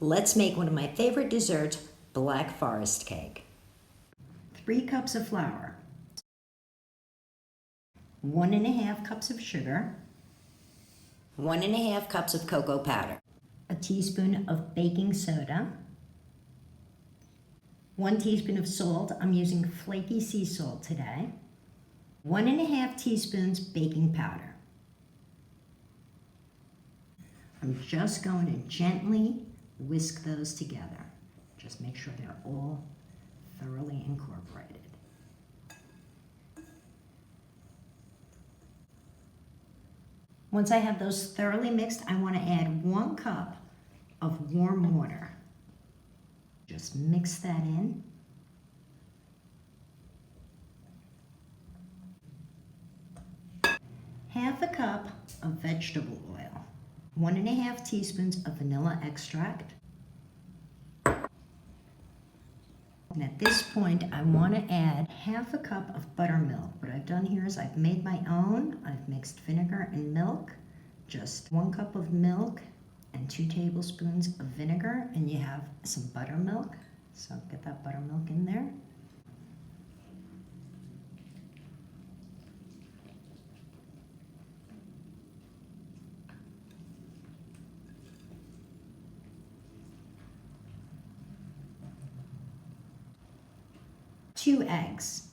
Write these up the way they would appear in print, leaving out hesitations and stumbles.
Let's make one of my favorite desserts, Black Forest cake. 3 cups of flour, 1½ cups of sugar, 1½ cups of cocoa powder, a teaspoon of baking soda, 1 teaspoon of salt. I'm using flaky sea salt today, 1½ teaspoons baking powder. I'm just going to gently whisk those together. Just make sure they're all thoroughly incorporated. Once I have those thoroughly mixed, I want to add 1 cup of warm water. Just mix that in. Half a cup of vegetable oil. 1½ teaspoons of vanilla extract. And at this point, I want to add ½ a cup of buttermilk. What I've done here is I've made my own. I've mixed vinegar and milk. Just 1 cup of milk and 2 tablespoons of vinegar, and you have some buttermilk. So get that buttermilk in there. Two eggs.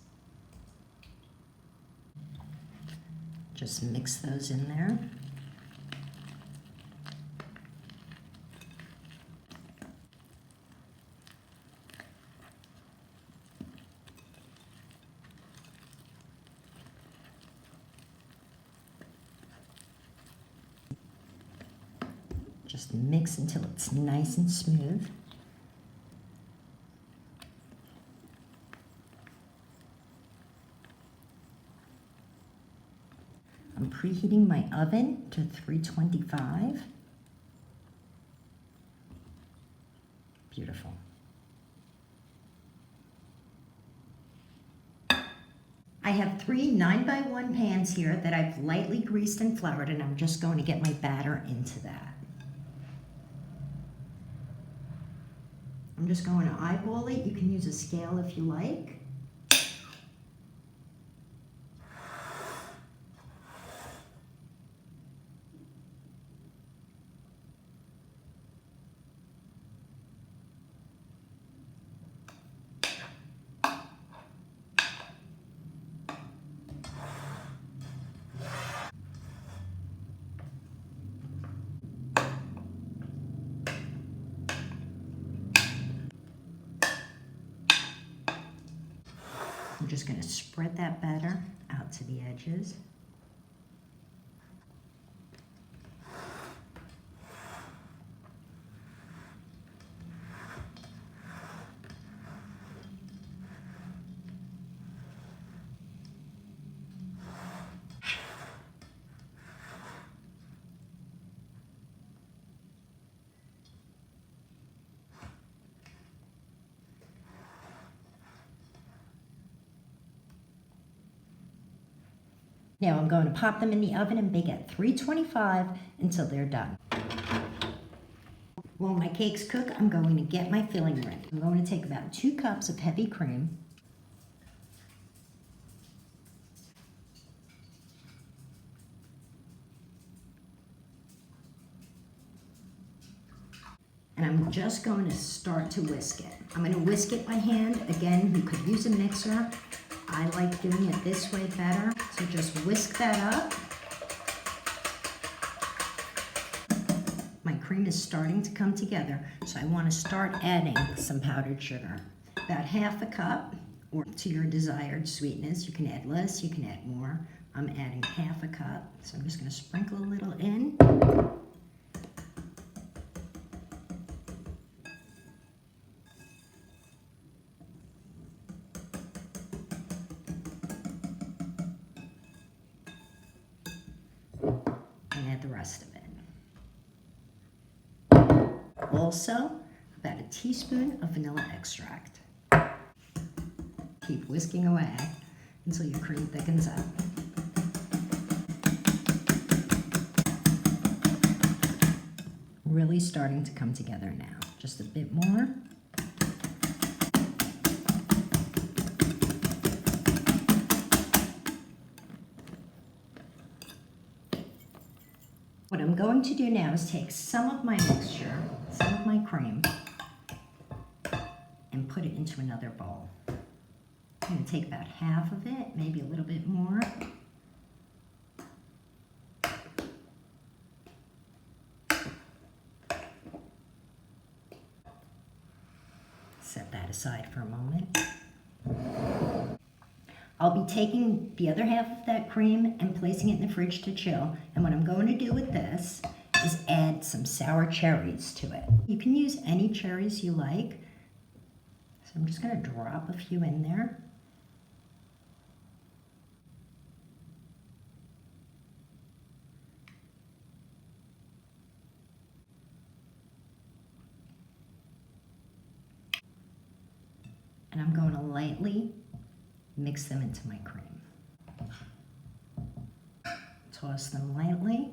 Just mix those in there. Just mix until it's nice and smooth. I'm preheating my oven to 325. Beautiful. I have 3 9x1 pans here that I've lightly greased and floured, and I'm just going to get my batter into that. I'm just going to eyeball it. You can use a scale if you like. I'm just going to spread that batter out to the edges. Now I'm going to pop them in the oven and bake at 325 until they're done. While my cakes cook, I'm going to get my filling ready. I'm going to take about 2 cups of heavy cream. And I'm just going to start to whisk it. I'm going to whisk it by hand. Again, you could use a mixer. I like doing it this way better. So just whisk that up. My cream is starting to come together, so I want to start adding some powdered sugar. About ½ a cup, or to your desired sweetness. You can add less, you can add more. I'm adding ½ a cup, so I'm just going to sprinkle a little in. The rest of it. Also, about a teaspoon of vanilla extract. Keep whisking away until your cream thickens up. Really starting to come together now. Just a bit more. What I'm going to do now is take some of my mixture, some of my cream, and put it into another bowl. I'm going to take about half of it, maybe a little bit more. Set that aside for a moment. I'll be taking the other half of that cream and placing it in the fridge to chill. And what I'm going to do with this is add some sour cherries to it. You can use any cherries you like. So I'm just going to drop a few in there. And I'm going to lightly mix them into my cream. Toss them lightly.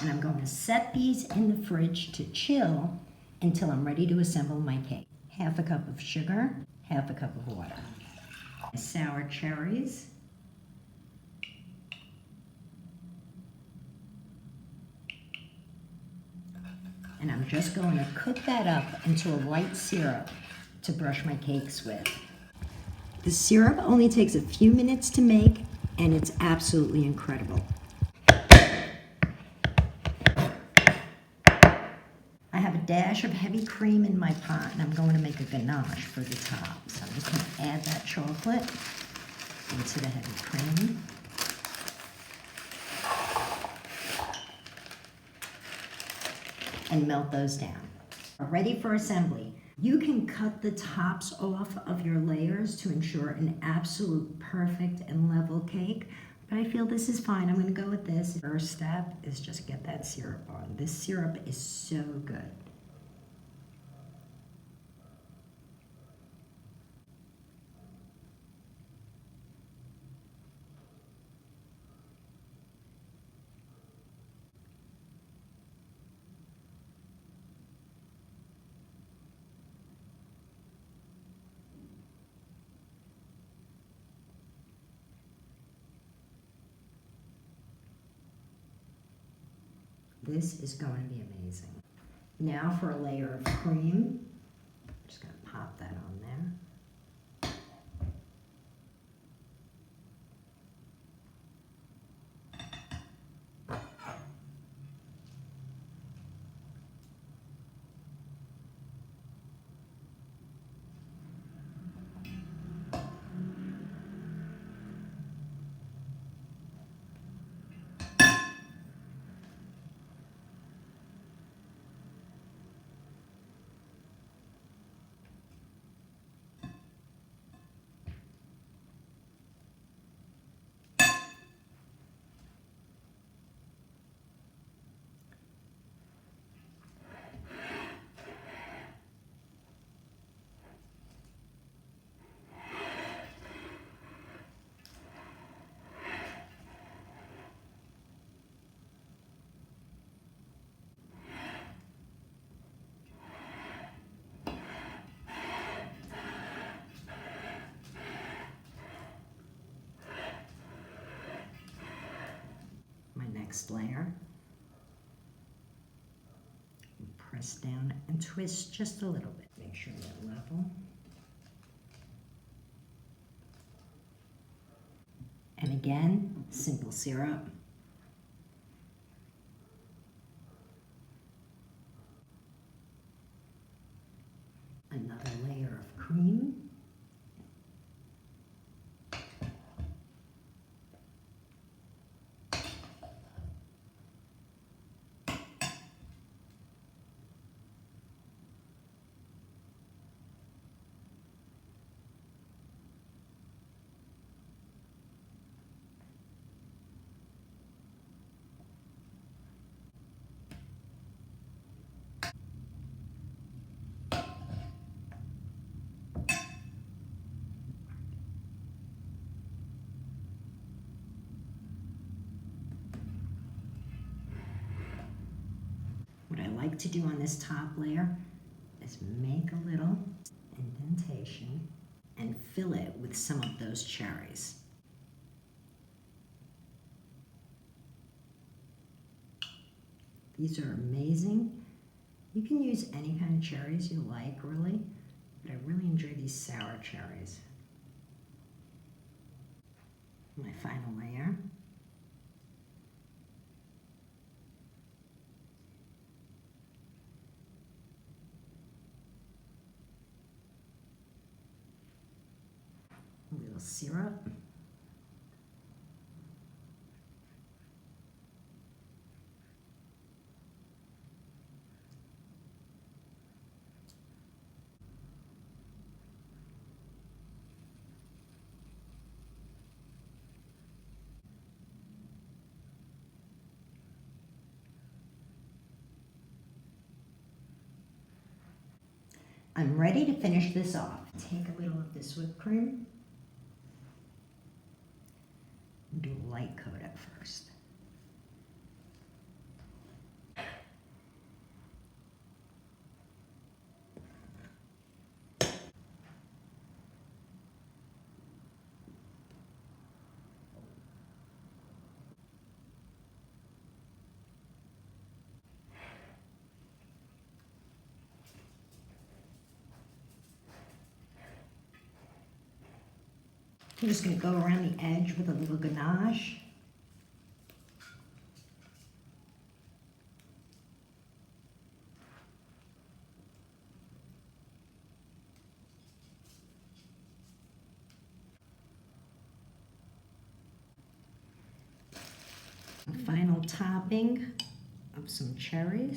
And I'm going to set these in the fridge to chill until I'm ready to assemble my cake. Half a cup of sugar, half a cup of water. Sour cherries. And I'm just going to cook that up into a light syrup to brush my cakes with. The syrup only takes a few minutes to make, and it's absolutely incredible. I have a dash of heavy cream in my pot, and I'm going to make a ganache for the top. So I'm just going to add that chocolate into the heavy cream. And melt those down. Ready for assembly. You can cut the tops off of your layers to ensure an absolute perfect and level cake, but I feel this is fine. I'm going to go with this. First step is just get that syrup on. This syrup is so good. This is going to be amazing. Now for a layer of cream. I'm just going to pop that on there. Next layer. Press down and twist just a little bit. Make sure they're level. And again, simple syrup. Another layer of cream. like to do on this top layer is make a little indentation and fill it with some of those cherries. These are amazing. You can use any kind of cherries you like, really, but I really enjoy these sour cherries. My final layer. A little syrup. I'm ready to finish this off. Take a little of this whipped cream and do a light coat at first. I'm just going to go around the edge with a little ganache. A final topping of some cherries.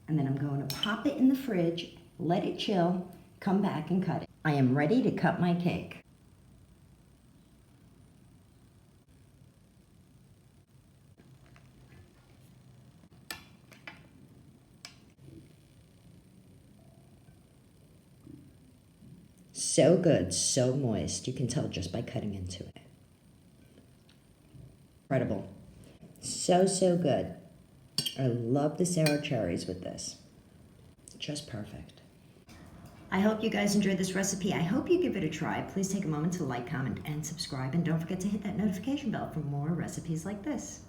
And then I'm going to pop it in the fridge, let it chill, come back and cut it. I am ready to cut my cake. So good, so moist. You can tell just by cutting into it. Incredible. So, so good. I love the sour cherries with this. Just perfect. I hope you guys enjoyed this recipe. I hope you give it a try. Please take a moment to like, comment, and subscribe. And don't forget to hit that notification bell for more recipes like this.